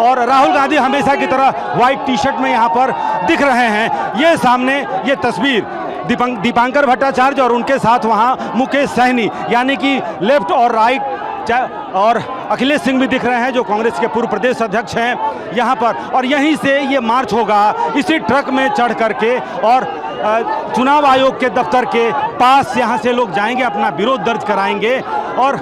और राहुल गांधी हमेशा की तरह व्हाइट टी शर्ट में यहाँ पर दिख रहे हैं। ये सामने ये तस्वीर दीपांकर भट्टाचार्य और उनके साथ वहाँ मुकेश सहनी यानी कि लेफ्ट और राइट, और अखिलेश सिंह भी दिख रहे हैं जो कांग्रेस के पूर्व प्रदेश अध्यक्ष हैं यहाँ पर। और यहीं से ये मार्च होगा इसी ट्रक में चढ़ करके और चुनाव आयोग के दफ्तर के पास यहाँ से लोग जाएंगे, अपना विरोध दर्ज कराएंगे और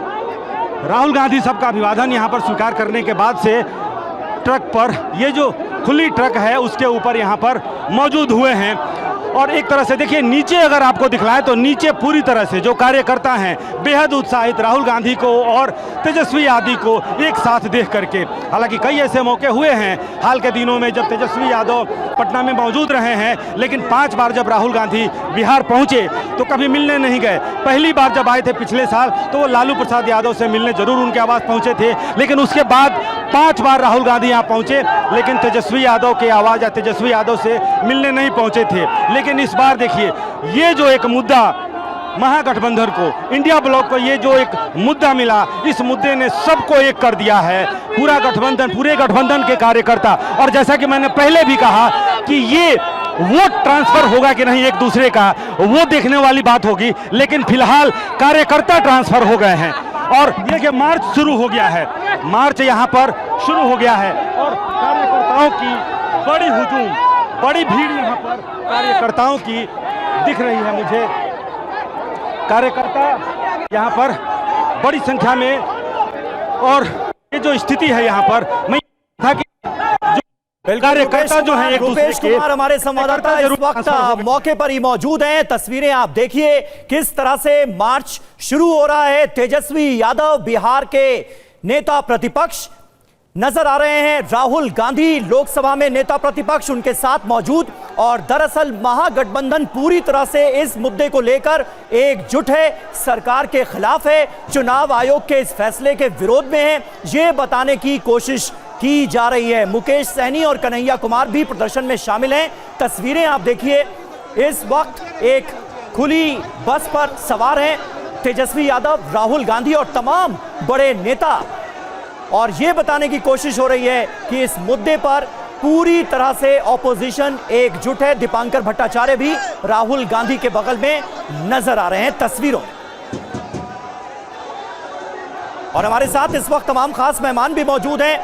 राहुल गांधी सबका अभिवादन यहाँ पर स्वीकार करने के बाद से ट्रक पर, ये जो खुली ट्रक है उसके ऊपर यहाँ पर मौजूद हुए हैं। और एक तरह से देखिए नीचे अगर आपको दिखलाएं तो नीचे पूरी तरह से जो कार्यकर्ता हैं बेहद उत्साहित राहुल गांधी को और तेजस्वी यादव को एक साथ देख करके। हालांकि कई ऐसे मौके हुए हैं हाल के दिनों में जब तेजस्वी यादव पटना में मौजूद रहे हैं, लेकिन 5 बार जब राहुल गांधी बिहार पहुंचे तो कभी मिलने नहीं गए। पहली बार जब आए थे पिछले साल तो वो लालू प्रसाद यादव से मिलने जरूर उनके आवास पहुंचे थे, लेकिन उसके बाद 5 बार राहुल गांधी यहाँ पहुंचे लेकिन तेजस्वी यादव के आवाज़ या तेजस्वी यादव से मिलने नहीं पहुंचे थे। लेकिन इस बार देखिए ये जो एक मुद्दा महागठबंधन को, इंडिया ब्लॉक को ये जो एक मुद्दा मिला, इस मुद्दे ने सबको एक कर दिया है, पूरा गठबंधन, पूरे गठबंधन के कार्यकर्ता। और जैसा कि मैंने पहले भी कहा कि ये वोट ट्रांसफर होगा कि नहीं एक दूसरे का, वो देखने वाली बात होगी, लेकिन फिलहाल कार्यकर्ता ट्रांसफर हो गए हैं। और ये कि मार्च शुरू हो गया है, मार्च यहाँ पर शुरू हो गया है और कार्यकर्ताओं की बड़ी हुजूम, बड़ी भीड़ यहाँ पर कार्यकर्ताओं की दिख रही है मुझे। कार्यकर्ता यहाँ पर बड़ी संख्या में, और ये जो स्थिति है यहाँ पर, मैं था कि कार्यकर्ता जो है एक दूसरे के, हमारे संवाददाता इस वक्त मौके पर ही मौजूद हैं। तस्वीरें आप देखिए किस तरह से मार्च शुरू हो रहा है। तेजस्वी यादव बिहार के नेता प्रतिपक्ष नजर आ रहे हैं, राहुल गांधी लोकसभा में नेता प्रतिपक्ष उनके साथ मौजूद। और दरअसल महागठबंधन पूरी तरह से इस मुद्दे को लेकर एकजुट है, सरकार के खिलाफ है, चुनाव आयोग के इस फैसले के विरोध में है, ये बताने की कोशिश की जा रही है। मुकेश सहनी और कन्हैया कुमार भी प्रदर्शन में शामिल हैं। तस्वीरें आप देखिए, इस वक्त एक खुली बस पर सवार हैं तेजस्वी यादव, राहुल गांधी और तमाम बड़े नेता, और यह बताने की कोशिश हो रही है कि इस मुद्दे पर पूरी तरह से ऑपोजिशन एकजुट है। दीपांकर भट्टाचार्य भी राहुल गांधी के बगल में नजर आ रहे हैं तस्वीरों में। और हमारे साथ इस वक्त तमाम खास मेहमान भी मौजूद हैं,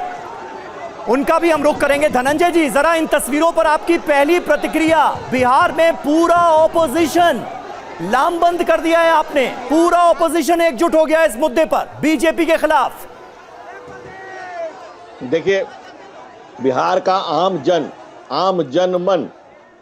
उनका भी हम रुख करेंगे। धनंजय जी, जरा इन तस्वीरों पर आपकी पहली प्रतिक्रिया। बिहार में पूरा ऑपोजिशन लामबंद कर दिया है आपने, पूरा ऑपोजिशन एकजुट हो गया इस मुद्दे पर बीजेपी के खिलाफ। देखिए, बिहार का आम जनमन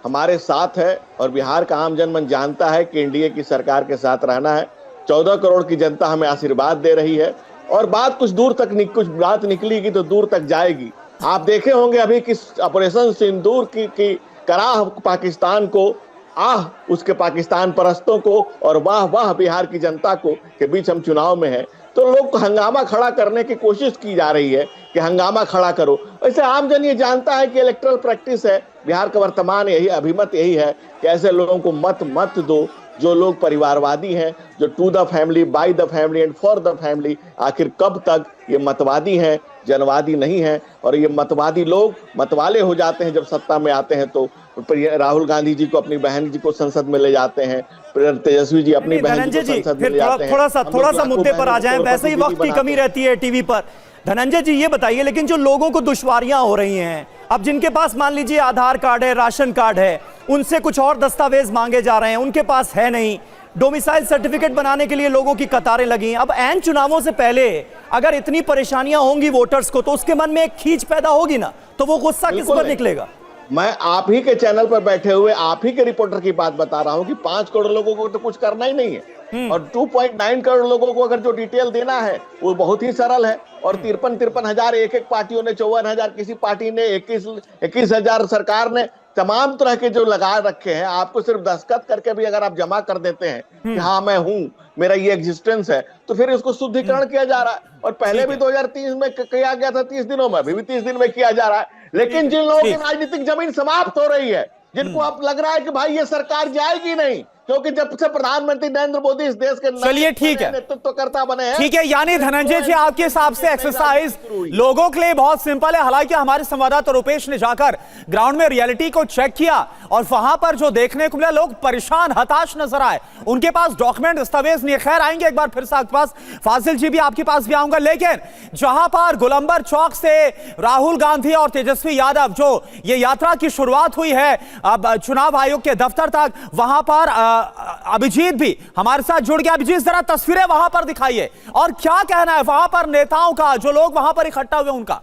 हमारे साथ है और बिहार का आम जनमन जानता है कि एनडीए की सरकार के साथ रहना है। 14 करोड़ की जनता हमें आशीर्वाद दे रही है और बात कुछ दूर तक कुछ बात निकलेगी तो दूर तक जाएगी। आप देखे होंगे अभी किस ऑपरेशन सिंदूर की कराह पाकिस्तान को, आह उसके पाकिस्तान परस्तों को और वाह वाह बिहार की जनता को के बीच हम चुनाव में हैं। तो लोग हंगामा खड़ा करने की कोशिश की जा रही है कि हंगामा खड़ा करो। वैसे आमजन ये जानता है कि इलेक्टरल प्रैक्टिस है, बिहार का वर्तमान यही अभिमत यही है कि ऐसे लोगों को मत दो जो लोग परिवारवादी हैं, जो to the family, by the family and for the family. आखिर कब तक ये मतवादी हैं, जनवादी नहीं हैं। और ये मतवादी लोग मतवाले हो जाते हैं जब सत्ता में आते हैं। तो राहुल गांधी जी को अपनी बहन जी को संसद में ले जाते हैं, तेजस्वी जी अपनी बहन जी को संसद में ले जाते हैं। थोड़ा सा मुद्दे पर आ जाएं, वैसे ही वक्त की कमी रहती है टीवी पर। धनंजय जी, ये बताइए, लेकिन जो लोगों को दुश्वारियां हो रही हैं, अब जिनके पास मान लीजिए आधार कार्ड है, राशन कार्ड है, उनसे कुछ और दस्तावेज मांगे जा रहे हैं, उनके पास है नहीं, डोमिसाइल सर्टिफिकेट बनाने के लिए लोगों की कतारें लगी। अब ऐन चुनावों से पहले अगर इतनी परेशानियां होंगी वोटर्स को, तो उसके मन में एक खींच पैदा होगी ना, तो वो गुस्सा किस पर निकलेगा? मैं आप ही के चैनल पर बैठे हुए आप ही के रिपोर्टर की बात बता रहा हूं कि 5 करोड़ लोगों को तो कुछ करना ही नहीं है और 2.9 करोड़ लोगों को अगर जो डिटेल देना है वो बहुत ही सरल है। और 53 हजार एक पार्टियों ने, 54,000 किसी पार्टी ने, 21,000 सरकार ने, तमाम तरह के जो लगा रखे हैं। आपको सिर्फ दस्तखत करके भी अगर आप जमा कर देते हैं कि हाँ मैं हूं, मेरा ये एग्जिस्टेंस है, तो फिर इसको शुद्धिकरण किया जा रहा है। और पहले भी 2023 में किया गया था 30 दिनों में, अभी भी 30 दिन में किया जा रहा है। लेकिन जिन लोगों की राजनीतिक जमीन समाप्त हो रही है, जिनको अब लग रहा है कि भाई ये सरकार जाएगी नहीं, क्योंकि जब से प्रधानमंत्री नरेंद्र मोदी इस देश के चलिए ठीक है, नेतृत्वकर्ता बने हैं। ठीक है, यानी धनंजय जी आपके हिसाब से एक्सरसाइज लोगों के लिए बहुत सिंपल है। हालांकि हमारे संवाददाता रुपेश ने जाकर ग्राउंड में रियलिटी को चेक किया और वहां पर जो देखने को मिला, लोग परेशान हताश नजर आए, उनके पास डॉक्यूमेंट दस्तावेज नहीं है। खैर आएंगे एक बार फिर से आपके पास, फाजिल जी भी आपके पास भी आऊंगा। लेकिन जहां पर गोलंबर चौक से राहुल गांधी और तेजस्वी यादव जो ये यात्रा की शुरुआत हुई है अब चुनाव आयोग के दफ्तर तक, वहां पर अभिजीत भी हमारे साथ जुड़ गया। अभिजीत जरा तस्वीरें वहां पर दिखाइए और क्या कहना है वहां पर नेताओं का, जो लोग वहां पर इकट्ठा हुए उनका।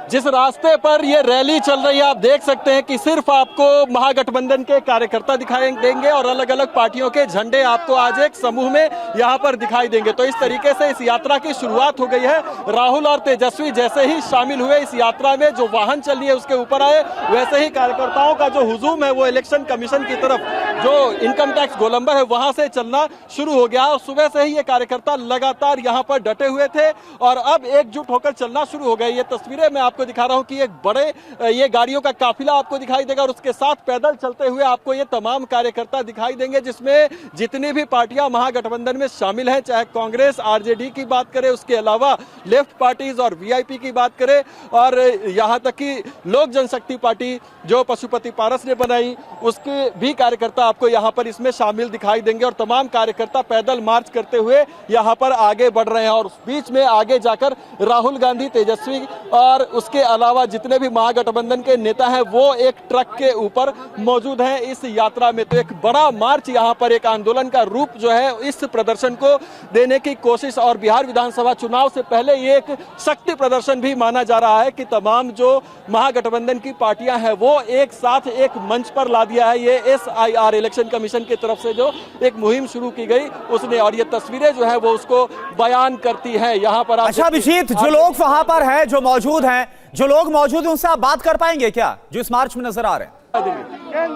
जिस रास्ते पर ये रैली चल रही है आप देख सकते हैं कि सिर्फ आपको महागठबंधन के कार्यकर्ता दिखाई देंगे और अलग अलग पार्टियों के झंडे आपको आज एक समूह में यहां पर दिखाई देंगे। तो इस तरीके से इस यात्रा की शुरुआत हो गई है। राहुल और तेजस्वी जैसे ही शामिल हुए इस यात्रा में, जो वाहन चल रही है उसके ऊपर आए, वैसे ही कार्यकर्ताओं का जो हुजूम है वो इलेक्शन कमीशन की तरफ, जो इनकम टैक्स गोलंबर है वहां से चलना शुरू हो गया। और सुबह से ही ये कार्यकर्ता लगातार यहाँ पर डटे हुए थे और अब एकजुट होकर चलना शुरू हो गए। ये तस्वीरें मैं आपको दिखा रहा हूं कि एक बड़े ये गाड़ियों का काफिला आपको दिखाई देगा और उसके साथ पैदल चलते हुए आपको ये तमाम कार्यकर्ता दिखाई देंगे, जिसमें जितनी भी पार्टियां महागठबंधन में शामिल हैं, चाहे कांग्रेस आरजेडी की बात करें, उसके अलावा लेफ्ट पार्टीज और वीआईपी की बात करें, और यहां तक कि लोक जनशक्ति पार्टी जो पशुपति पारस ने बनाई, उसके भी कार्यकर्ता आपको यहां पर इसमें शामिल दिखाई देंगे। और तमाम कार्यकर्ता पैदल मार्च करते हुए यहां पर आगे बढ़ रहे हैं और उस बीच में आगे जाकर राहुल गांधी, तेजस्वी और उसके अलावा जितने भी महागठबंधन के नेता हैं वो एक ट्रक के ऊपर मौजूद हैं इस यात्रा में। तो एक बड़ा मार्च यहां पर एक आंदोलन का रूप जो है इस प्रदर्शन को देने की कोशिश, और बिहार विधानसभा चुनाव से पहले ये एक शक्ति प्रदर्शन भी माना जा रहा है कि तमाम जो महागठबंधन की पार्टियां हैं वो एक साथ एक मंच पर ला दिया है। ये SIR इलेक्शन कमीशन की तरफ से जो एक मुहिम शुरू की गई उसने, और ये तस्वीरें जो है वो उसको बयान करती है। यहाँ पर अच्छा अभिजीत, जो लोग वहां पर हैं, जो मौजूद हैं, जो लोग मौजूद हैं, उनसे आप बात कर पाएंगे क्या, जो इस मार्च में नजर आ रहे हैं?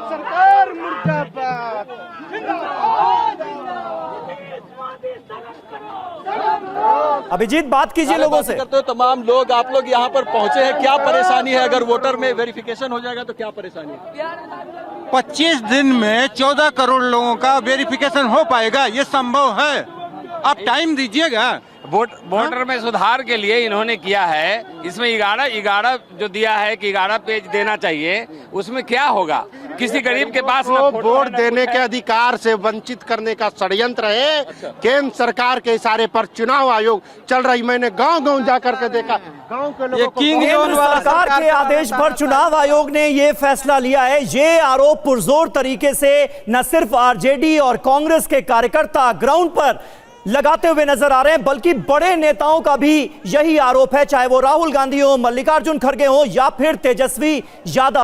सरकार मुर्दाबाद। अभिजीत बात कीजिए लोगों से। करते हो तमाम लोग, आप लोग यहाँ पर पहुंचे हैं, क्या परेशानी है? अगर वोटर में वेरिफिकेशन हो जाएगा तो क्या परेशानी है? 25 दिन में 14 करोड़ लोगों का वेरिफिकेशन हो पाएगा? ये संभव है? आप टाइम दीजिएगा। वोटर में सुधार के लिए इन्होंने किया है, इसमें 11 जो दिया है कि 11 पेज देना चाहिए, उसमें क्या होगा? किसी गरीब के पास वोट देने के अधिकार से वंचित करने का षड्यंत्र है। केंद्र सरकार के इशारे पर चुनाव आयोग चल रही, मैंने गांव-गांव जाकर के देखा, गांव के लोगों को केंद्र सरकार के आदेश पर चुनाव आयोग ने यह फैसला लिया है। ये आरोप पुरजोर तरीके से न सिर्फ आरजेडी और कांग्रेस के कार्यकर्ता ग्राउंड पर लगाते हुए नजर आ रहे हैं, बल्कि बड़े नेताओं का भी यही आरोप है, चाहे वो राहुल गांधी हो, मल्लिकार्जुन खड़गे हो या फिर तेजस्वी यादव।